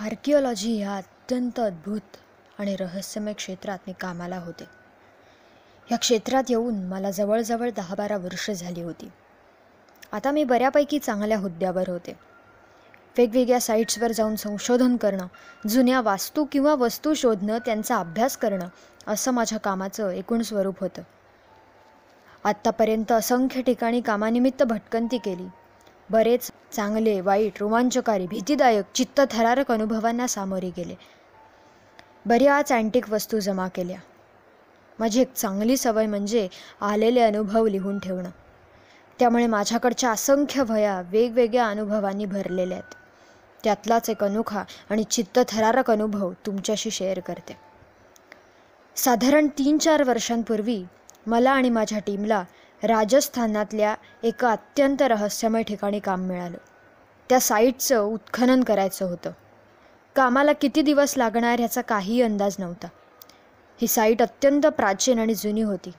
Archaeology ह्या अत्यंत अद्भुत आणि रहस्यमय क्षेत्रात मी कामाला होते. या क्षेत्रात येऊन मला जवळजवळ 10-12 वर्ष झाली होती. आता मी बऱ्यापैकी चांगल्या हुद्द्यावर होते. वेगवेगळ्या साईट्सवर जाऊन संशोधन करणं, जुन्या वास्तू किंवा वस्तू शोधणं, त्यांचा अभ्यास करणं असं माझ्या कामाचं एकूण स्वरूप होतं. आत्तापर्यंत असंख्य ठिकाणी कामानिमित्त भटकंती केली. बरेच चांगले, वाईट, रोमांचकारी, भीतीदायक, चित्तथरारक अनुभवांना सामोरे गेले. बऱ्याच अँटिक वस्तू जमा केल्या. माझी एक चांगली सवय म्हणजे आलेले अनुभव लिहून ठेवणं. त्यामुळे माझ्याकडच्या असंख्य वह्या वेगवेगळ्या अनुभवांनी भरलेल्या आहेत. त्यातलाच एक अनोखा आणि चित्तथरारक अनुभव तुमच्याशी शेअर करते. साधारण 3-4 वर्षांपूर्वी मला आणि माझ्या टीमला राजस्थानातल्या एका अत्यंत रहस्यमय ठिकाणी काम मिळालं. त्या साईटचं उत्खनन करायचं होतं. कामाला किती दिवस लागणार ह्याचा काहीही अंदाज नव्हता. ही साईट अत्यंत प्राचीन आणि जुनी होती.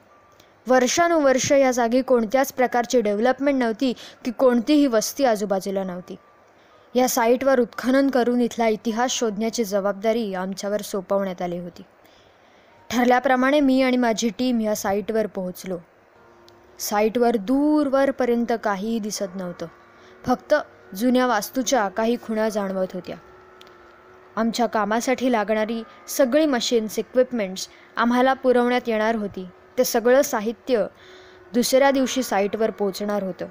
वर्षानुवर्ष या जागी कोणत्याच प्रकारची डेव्हलपमेंट नव्हती की कोणतीही वस्ती आजूबाजूला नव्हती. या साईटवर उत्खनन करून इथला इतिहास शोधण्याची जबाबदारी आमच्यावर सोपवण्यात आली होती. ठरल्याप्रमाणे मी आणि माझी टीम या साईटवर पोहोचलो. साईटवर दूरवरपर्यंत काहीही दिसत नव्हतं. फक्त जुन्या वास्तूच्या काही खुणा जाणवत होत्या. आमच्या कामासाठी लागणारी सगळी मशीन्स, इक्विपमेंट्स आम्हाला पुरवण्यात येणार होती. ते सगळं साहित्य दुसऱ्या दिवशी साईटवर पोचणार होतं.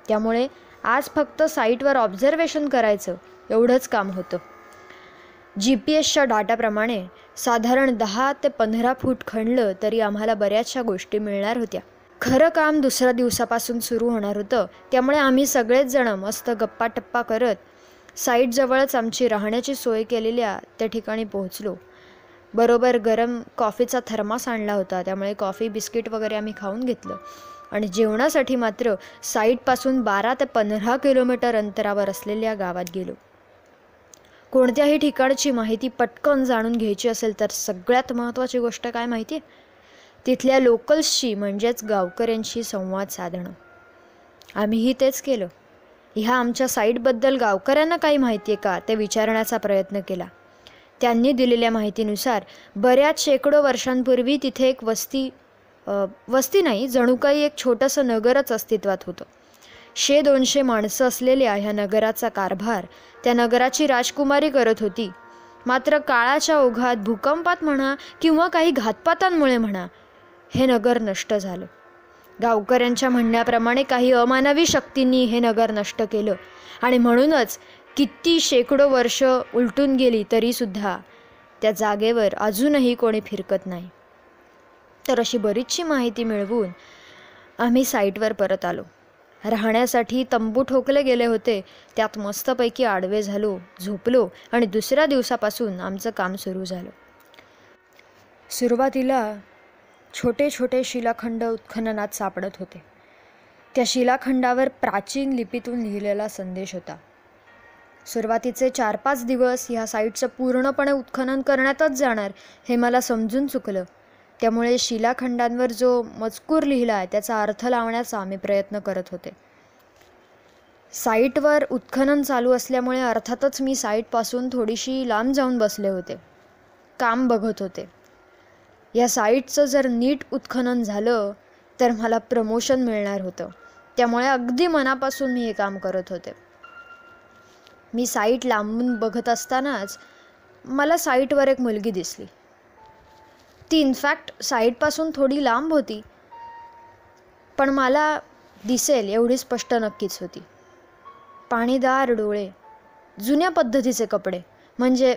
त्यामुळे आज फक्त साईटवर ऑब्झर्वेशन करायचं एवढंच काम होतं. GPS डाटाप्रमाणे साधारण 10 ते 15 फूट खणलं तरी आम्हाला बऱ्याचशा गोष्टी मिळणार होत्या. खरं काम दुसऱ्या दिवसापासून सुरू होणार होतं. त्यामुळे आम्ही सगळेच जण मस्त गप्पा-टप्पा करत साईटजवळच आमची राहण्याची सोय केलेल्या त्या ठिकाणी पोहोचलो. बरोबर गरम कॉफीचा थर्मास आणला होता. त्यामुळे कॉफी, बिस्किट वगैरे आम्ही खाऊन घेतलं आणि जेवणासाठी मात्र साईटपासून 12 ते 15 किलोमीटर अंतरावर असलेल्या गावात गेलो. कोणत्याही ठिकाणची माहिती पटकन जाणून घ्यायची असेल तर सगळ्यात महत्त्वाची गोष्ट काय माहिती आहे? तिथल्या लोकल्सशी म्हणजेच गावकऱ्यांशी संवाद साधणं. आम्हीही तेच केलं. ह्या आमच्या साईटबद्दल गावकऱ्यांना काही माहिती आहे का ते विचारण्याचा प्रयत्न केला. त्यांनी दिलेल्या माहितीनुसार बऱ्याच शेकडो वर्षांपूर्वी तिथे एक वस्ती नाही, जणू काही एक छोटंसं नगरच अस्तित्वात होतं. 100-200 माणसं असलेल्या ह्या नगराचा कारभार त्या नगराची राजकुमारी करत होती. मात्र काळाच्या ओघात, भूकंपात म्हणा किंवा काही घातपातांमुळे म्हणा, हे नगर नष्ट झालं. गावकऱ्यांच्या म्हणण्याप्रमाणे काही अमानवी शक्तींनी हे नगर नष्ट केलं आणि म्हणूनच किती शेकडो वर्ष उलटून गेली तरीसुद्धा त्या जागेवर अजूनही कोणी फिरकत नाही. तर अशी बरीचशी माहिती मिळवून आम्ही साईटवर परत आलो. राहण्यासाठी तंबू ठोकले गेले होते. त्यात मस्तपैकी आडवे झालो, झोपलो आणि दुसऱ्या दिवसापासून आमचं काम सुरू झालं. सुरुवातीला छोटे छोटे शिलाखंड उत्खननात सापडत होते. त्या शिलाखंडावर प्राचीन लिपीतून लिहिलेला संदेश होता. सुरुवातीचे 4-5 दिवस ह्या साईटचं पूर्णपणे उत्खनन करण्यातच जाणार हे मला समजून चुकलं. त्यामुळे शिलाखंडांवर जो मजकूर लिहिला आहे त्याचा अर्थ लावण्याचा आम्ही प्रयत्न करत होते. साईटवर उत्खनन चालू असल्यामुळे अर्थातच मी साईटपासून थोडीशी लांब जाऊन बसले होते. काम बघत होते. या साईटचं जर नीट उत्खनन झालं तर मला प्रमोशन मिळणार होतं. त्यामुळे अगदी मनापासून मी हे काम करत होते. मी साईट लांबून बघत असतानाच मला साईटवर एक मुलगी दिसली. ती इनफॅक्ट साईटपासून थोडी लांब होती, पण मला दिसेल एवढी स्पष्ट नक्कीच होती. पाणीदार डोळे, जुन्या पद्धतीचे कपडे म्हणजे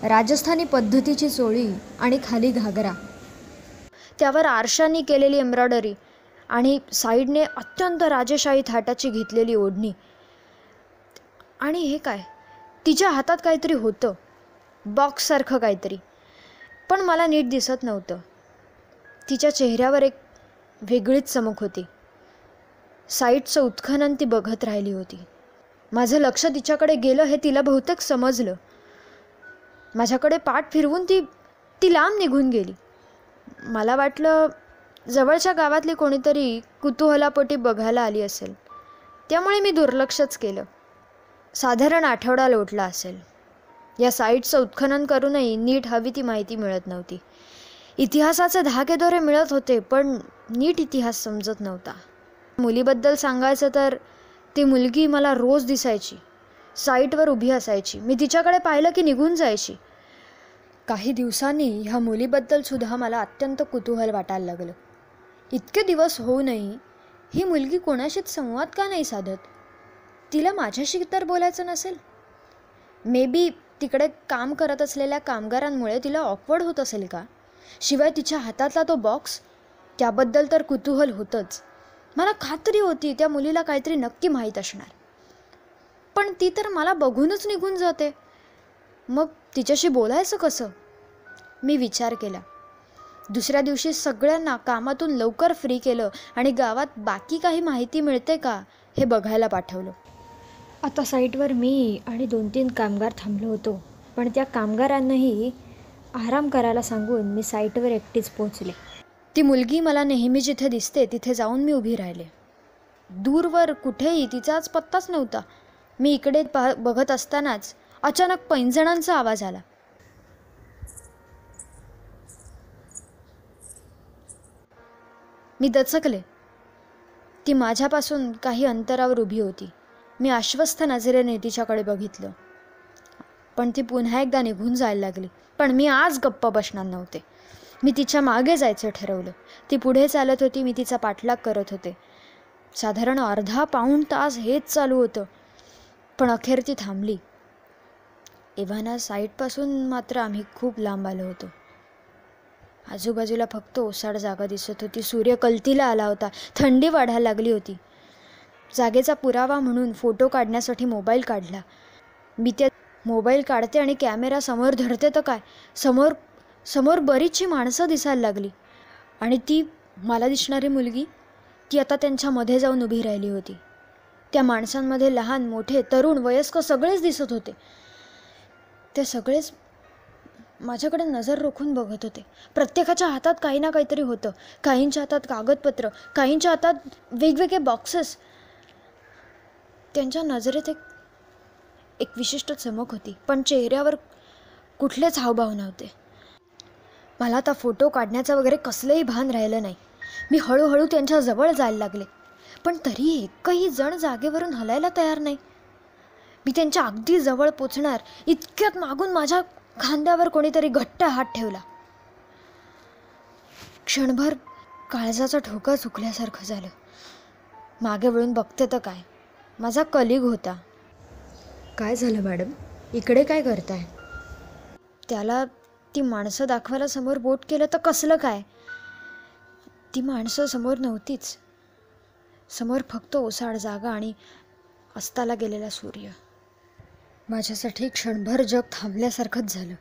राजस्थानी पद्धतीची चोळी आणि खाली घागरा, त्यावर आरशांनी केलेली एम्ब्रॉयडरी आणि साईडने अत्यंत राजेशाही थाटाची घेतलेली ओढणी. आणि हे काय, तिच्या हातात काहीतरी होतं, बॉक्ससारखं काहीतरी, पण मला नीट दिसत नव्हतं. तिच्या चेहऱ्यावर एक वेगळीच चमक होती. साईटचं उत्खनन ती बघत राहिली होती. माझं लक्ष तिच्याकडे गेलं हे तिला बहुतेक समजलं. माझ्याकडे पाठ फिरवून ती लांब निघून गेली. मला वाटलं जवळच्या गावातली कोणीतरी कुतूहलापोटी बघायला आली असेल. त्यामुळे मी दुर्लक्षच केलं. साधारण आठवडा लोटला असेल. या साईट्सचं उत्खनन करूनही नीट हवी ती माहिती मिळत नव्हती. इतिहासाचे धागेदोरे मिळत होते, पण नीट इतिहास समजत नव्हता. मुलीबद्दल सांगायचं तर ती मुलगी मला रोज दिसायची. साईटवर उभी असायची. मी तिच्याकडे पाहिलं की निघून जायची. काही दिवसांनी ह्या मुलीबद्दलसुद्धा मला अत्यंत कुतूहल वाटायला लागलं. इतके दिवस होऊनही ही मुलगी कोणाशीच संवाद का नाही साधत? तिला माझ्याशी तर बोलायचं नसेल? मे बी तिकडे काम करत असलेल्या कामगारांमुळे तिला ऑकवर्ड होत असेल का? शिवाय तिच्या हातातला तो बॉक्स, त्याबद्दल तर कुतूहल होतंच. मला खात्री होती त्या मुलीला काहीतरी नक्की माहीत असणार. पण ती तर मला बघूनच निघून जाते. मग तिच्याशी बोलायचं कसं? मी विचार केला. दुसऱ्या दिवशी सगळ्यांना कामातून लवकर फ्री केलं आणि गावात बाकी काही माहिती मिळते का हे बघायला पाठवलं. आता साईटवर मी आणि 2-3 कामगार थांबलो होतो. पण त्या कामगारांनाही आराम करायला सांगून मी साईटवर एकटीच पोचले. ती मुलगी मला नेहमी जिथे दिसते तिथे जाऊन मी उभी राहिले. दूरवर कुठेही तिचाच पत्ताच नव्हता. मी इकडे बघत असतानाच अचानक पैंजणांचा आवाज आला. मी दचकले. ती माझ्यापासून काही अंतरावर उभी होती. मी आश्वस्त नजरेने तिच्याकडे बघितलं, पण ती पुन्हा एकदा निघून जायला लागली. पण मी आज गप्प बसणार नव्हते. मी तिच्या मागे जायचं ठरवलं. ती पुढे चालत होती, मी तिचा पाठलाग करत होते. साधारण अर्धा-पाऊण तास हेच चालू होतं, पण अखेर ती थांबली. एव्हाना साईटपासून मात्र आम्ही खूप लांब आलो होतो. आजूबाजूला फक्त ओसाड जागा दिसत होती. सूर्य कलतीला आला होता. थंडी वाढायला लागली होती. जागेचा पुरावा म्हणून फोटो काढण्यासाठी मोबाईल काढला. मी त्या मोबाईल काढते आणि कॅमेरा समोर धरते तर काय, समोर बरीचशी माणसं दिसायला लागली. आणि ती मला दिसणारी मुलगी, ती आता त्यांच्यामध्ये जाऊन उभी राहिली होती. त्या माणसांमध्ये लहान मोठे तरुण वयस्क सगळेच दिसत होते. ते सगळेच माझ्याकडे नजर रोखून बघत होते. प्रत्येकाच्या हातात काही ना काहीतरी होतं. काहींच्या हातात कागदपत्र, काहींच्या हातात वेगवेगळे बॉक्सेस. त्यांच्या नजरेत एक विशिष्ट चमक होती, पण चेहऱ्यावर कुठलेच हावभाव नव्हते. मला आता फोटो काढण्याचं वगैरे कसलंही भान राहिलं नाही. मी हळूहळू त्यांच्या जवळ जायला लागले, पण तरी एकही जण जागेवरून हलायला तयार नाही. मी त्यांच्या अगदी जवळ पोचणार इतक्यात मागून माझ्या खांद्यावर कोणीतरी घट्ट हात ठेवला. क्षणभर काळजाचा ठोका चुकल्यासारखं झालं. मागे वळून बघते तर काय, माझा कलिग होता. काय झालं मॅडम, इकडे काय करताय? त्याला ती माणसं दाखवायला समोर बोट केलं तर कसलं काय? ती माणसं समोर नव्हतीच. समोर फक्त ओसाड जागा आणि अस्ताला गेलेला सूर्य. माझ्यासाठी क्षणभर जग थांबल्यासारखंच झालं.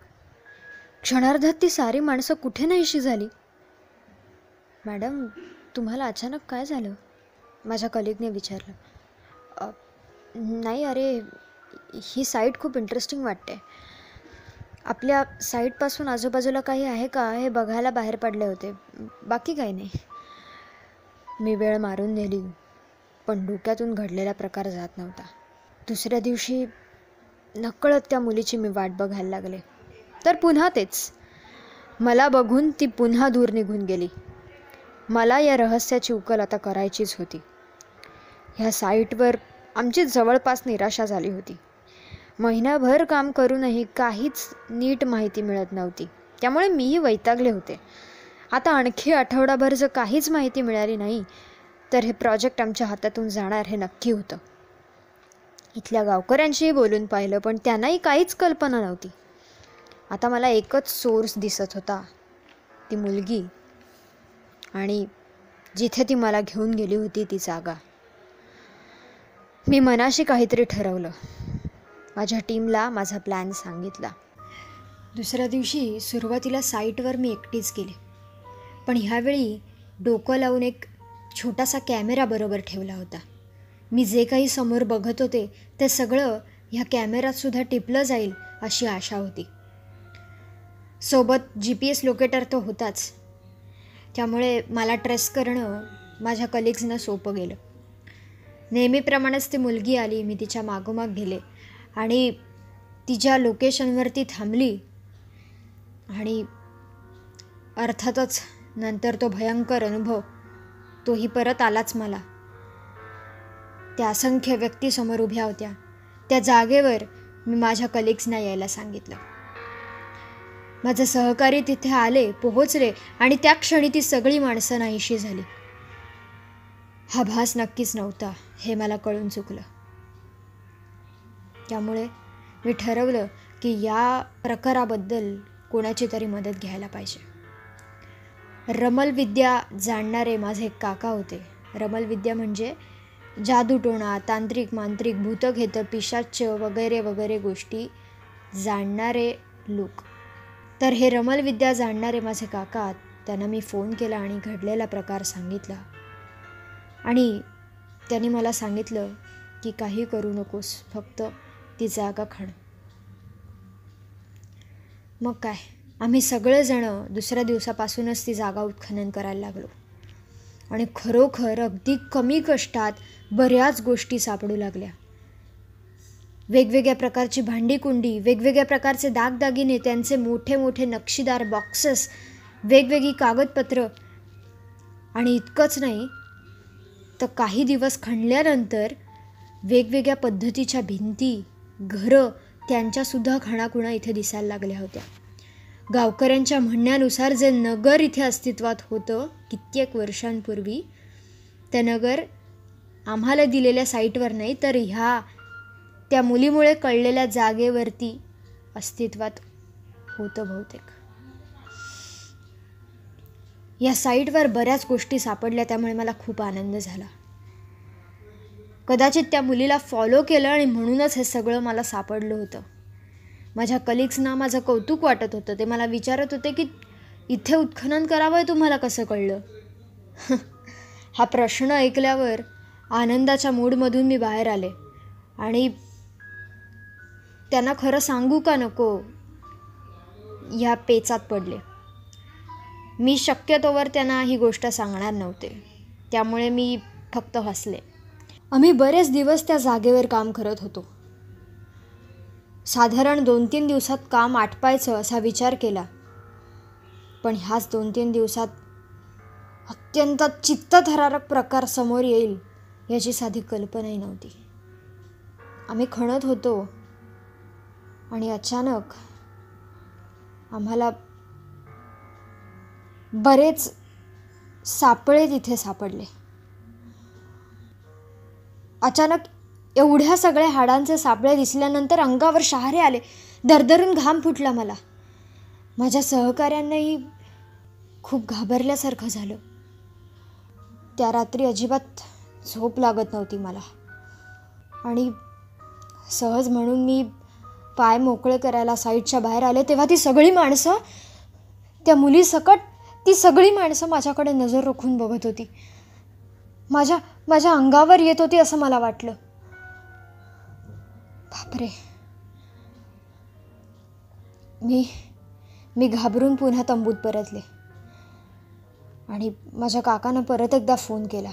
क्षणार्धात ती सारी माणसं कुठे नाहीशी झाली. मॅडम, तुम्हाला अचानक काय झालं? माझ्या कलिगने विचारलं. नाही, अरे ही साईट खूप इंटरेस्टिंग वाटते. आपल्या साईटपासून आजूबाजूला काही आहे का हे बघायला बाहेर पडले होते, बाकी काही नाही. मी वेळ मारून नेली, पण डोक्यातून घडलेला प्रकार जात नव्हता. दुसऱ्या दिवशी नकळत त्या मुलीची मी वाट बघायला लागले, तर पुन्हा तेच. मला बघून ती पुन्हा दूर निघून गेली. मला या रहस्याची उकल आता करायचीच होती. ह्या साईटवर आमची जवळपास निराशा झाली होती. महिनाभर काम करूनही काहीच नीट माहिती मिळत नव्हती. त्यामुळे मीही वैतागले होते. आता आणखी आठवडाभर जर काहीच माहिती मिळाली नाही तर हे प्रोजेक्ट आमच्या हातातून जाणार हे नक्की होतं. इथल्या गावकऱ्यांशीही बोलून पाहिलं, पण त्यांनाही काहीच कल्पना नव्हती. आता मला एकच सोर्स दिसत होता, ती मुलगी आणि जिथे ती मला घेऊन गेली होती ती जागा. मी मनाशी काहीतरी ठरवलं. माझ्या टीमला माझा प्लॅन सांगितला. दुसऱ्या दिवशी सुरुवातीला साईटवर मी एकटीच गेले, पण ह्यावेळी डोकं लावून एक छोटासा कॅमेरा बरोबर ठेवला होता. मी जे काही समोर बघत होते ते सगळं ह्या कॅमेऱ्यातसुद्धा टिपलं जाईल अशी आशा होती. सोबत GPS लोकेटर तो होताच, त्यामुळे मला ट्रेस करणं माझ्या कलिग्सना सोपं गेलं. नेहमीप्रमाणेच ती मुलगी आली. मी तिच्या मागोमाग गेले आणि ती ज्या लोकेशनवरती थांबली आणि अर्थातच नंतर तो भयंकर अनुभव तोही परत आलाच मला. त्या असंख्य व्यक्ती समोर उभ्या होत्या. त्या जागेवर मी माझ्या कलिग्सना यायला सांगितलं. माझे सहकारी तिथे आले, पोहोचले आणि त्या क्षणी ती सगळी माणसं नाहीशी झाली. हा भास नक्कीच नव्हता हे मला कळून चुकलं. त्यामुळे मी ठरवलं की या प्रकाराबद्दल कोणाची तरी मदत घ्यायला पाहिजे. रमलविद्या जाणणारे माझे काका होते. रमलविद्या म्हणजे जादूटोणा, तांत्रिक, मांत्रिक, भूतखेतं, पिशाच्य वगैरे वगैरे गोष्टी जाणणारे लोक. तर हे रमलविद्या जाणणारे माझे काका, त्यांना मी फोन केला आणि घडलेला प्रकार सांगितला. आणि त्यांनी मला सांगितलं की काही करू नकोस, फक्त ती जागा खण. मग काय, आम्ही सगळेजणं दुसऱ्या दिवसापासूनच ती जागा उत्खनन करायला लागलो. आणि खरोखर अगदी कमी कष्टात बऱ्याच गोष्टी सापडू लागल्या. वेगवेगळ्या प्रकारची भांडीकुंडी, वेगवेगळ्या प्रकारचे दागदागिने, त्यांचे मोठे मोठे नक्षीदार बॉक्सेस, वेगवेगळी कागदपत्र. आणि इतकंच नाही तर काही दिवस खणल्यानंतर वेगवेगळ्या पद्धतीच्या भिंती, घरं, त्यांच्यासुद्धा खाणाखुणा इथे दिसायला लागल्या होत्या. गावकऱ्यांच्या म्हणण्यानुसार जे नगर इथे अस्तित्वात होतं कित्येक वर्षांपूर्वी, ते नगर आम्हाला दिलेल्या साईटवर नाही तर त्या मुलीमुळे कळलेल्या जागेवरती अस्तित्वात होतं बहुतेक. या साईटवर बऱ्याच गोष्टी सापडल्या, त्यामुळे मला खूप आनंद झाला. कदाचित त्या मुलीला फॉलो केलं आणि म्हणूनच हे सगळं मला सापडलं होतं. माझ्या कलिग्सना माझं कौतुक वाटत होतं. ते मला विचारत होते की इथे उत्खनन करावं हे तुम्हाला कसं कळलं. हा प्रश्न ऐकल्यावर आनंदाच्या मूडमधून मी बाहेर आले आणि त्यांना खरं सांगू का नको ह्या पेचात पडले. मी शक्यतोवर त्यांना ही गोष्ट सांगणार नव्हते, त्यामुळे मी फक्त हसले. आम्ही बरेच दिवस त्या जागेवर काम करत होतो. साधारण 2-3 दिवसात काम आटपायचं असा विचार केला. पण ह्याच 2-3 दिवसात अत्यंत चित्तथरारक प्रकार समोर येईल याची साधी कल्पनाही नव्हती. आम्ही खणत होतो आणि अचानक आम्हाला बरेच सापळे तिथे सापडले. अचानक एवढ्या सगळ्या हाडांचे सापळे दिसल्यानंतर अंगावर शहारे आले. दरदरून घाम फुटला मला. माझ्या सहकाऱ्यांनाही खूप घाबरल्यासारखं झालं. त्या रात्री अजिबात झोप लागत नव्हती मला. आणि सहज म्हणून मी पाय मोकळे करायला साईडच्या बाहेर आले, तेव्हा ती सगळी माणसं, त्या मुलीसकट ती सगळी माणसं माझ्याकडे नजर रोखून बघत होती. माझ्या अंगावर येत होती असं मला वाटलं. बापरे. मी घाबरून पुन्हा तंबूत परतले आणि माझ्या काकानं परत एकदा फोन केला.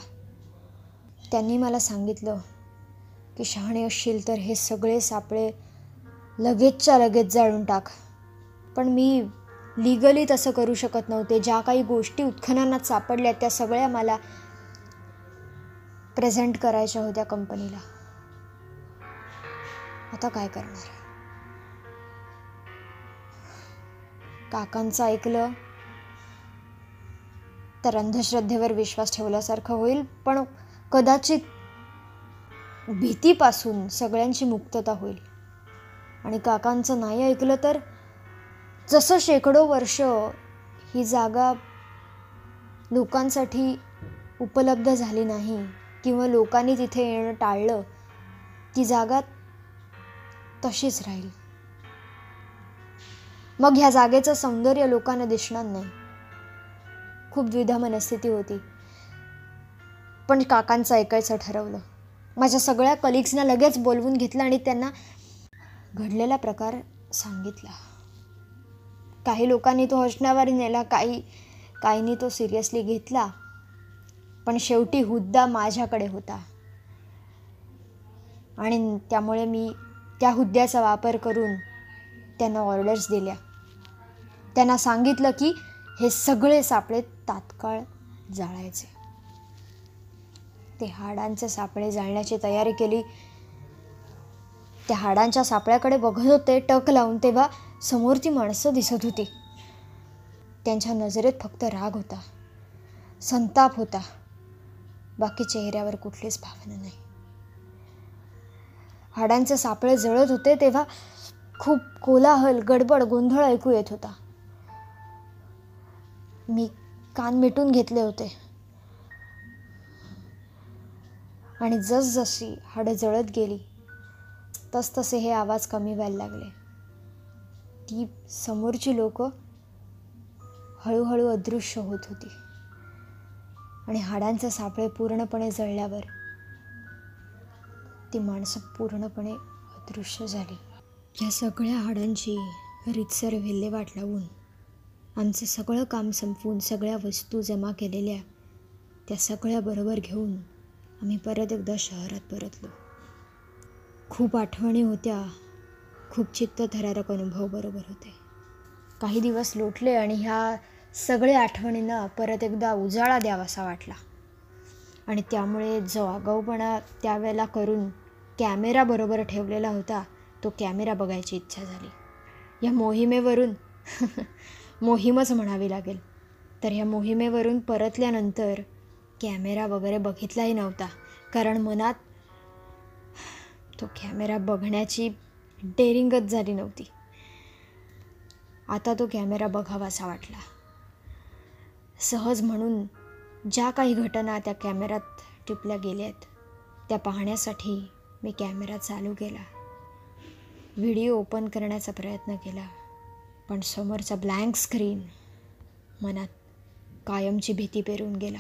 त्यांनी मला सांगितलं की शहाणे असशील तर हे सगळे सापळे लगेचच्या लगेच जाळून टाक. पण मी लीगली तसं करू शकत नव्हते. ज्या काही गोष्टी उत्खननात सापडल्या त्या सगळ्या मला प्रेझेंट करायच्या होत्या कंपनीला. आता काय करणार. काकांचं ऐकलं तर अंधश्रद्धेवर विश्वास ठेवल्यासारखं होईल, पण कदाचित भीतीपासून सगळ्यांची मुक्तता होईल. आणि काकांचं नाही ऐकलं तर जसं शेकडो वर्ष ही जागा लोकांसाठी उपलब्ध झाली नाही किंवा लोकांनी तिथे येणं टाळलं, ती जागा तशीच राहील. मग ह्या जागेचं सौंदर्य लोकांना दिसणार नाही. खूप द्विधा मनस्थिती होती, पण काकांचं ऐकायचं ठरवलं. माझ्या सगळ्या कलिग्सना लगेच बोलवून घेतलं आणि त्यांना घडलेला प्रकार सांगितला. काही लोकांनी तो हसण्यावर नेला, काहींनी तो सिरियसली घेतला, पण शेवटी मुद्दा माझ्याकडे होता आणि त्यामुळे मी त्या हुद्द्याचा वापर करून त्यांना ऑर्डर्स दिल्या. त्यांना सांगितलं की हे सगळे सापळे तात्काळ जाळायचे. ते हाडांचे सापळे जाळण्याची तयारी केली. त्या हाडांच्या सापळ्याकडे बघत होते टक लावून, तेव्हा समोर ती माणसं दिसत होती. त्यांच्या नजरेत फक्त राग होता, संताप होता, बाकी चेहऱ्यावर कुठलीच भावना नाही. हाडांचे सापळे जळत होते तेव्हा खूप कोलाहल, गडबड, गोंधळ ऐकू येत होता. मी कान मिटून घेतले होते आणि जसजशी हाडं जळत गेली तसतसे हे आवाज कमी व्हायला लागले. ती समोरची लोक हळूहळू अदृश्य होत होती आणि हाडांचे सापळे पूर्णपणे जळल्यावर ती माणसं पूर्णपणे अदृश्य झाली. या सगळ्या हाडांची रीतसर विल्हेवाट लावून आमचं सगळं काम संपवून सगळ्या वस्तू जमा केलेल्या त्या सगळ्या बरोबर घेऊन आम्ही परत एकदा शहरात परतलो. खूप आठवणी होत्या, खूप चित्तथरारक अनुभव बरोबर होते. काही दिवस लोटले आणि ह्या सगळ्या आठवणींना परत एकदा उजाळा द्यावासा वाटला आणि त्यामुळे जो आगाऊपणा त्यावेळेला करून कॅमेरा बरोबर ठेवलेला होता तो कॅमेरा बघायची इच्छा झाली. या मोहिमेवरून मोहीमच म्हणावी लागेल. तर ह्या मोहिमेवरून परतल्यानंतर कॅमेरा वगैरे बघितलाही नव्हता, कारण मनात तो कॅमेरा बघण्याची डेअरिंगच झाली नव्हती. आता तो कॅमेरा बघावासा वाटला. सहज म्हणून ज्या काही घटना त्या कॅमेऱ्यात टिपल्या गेल्यात त्या पाहण्यासाठी मी कॅमेरा चालू केला. व्हिडिओ ओपन करण्याचा प्रयत्न केला, पण समोरचा ब्लँक स्क्रीन मनात कायमची भीती पेरून गेला.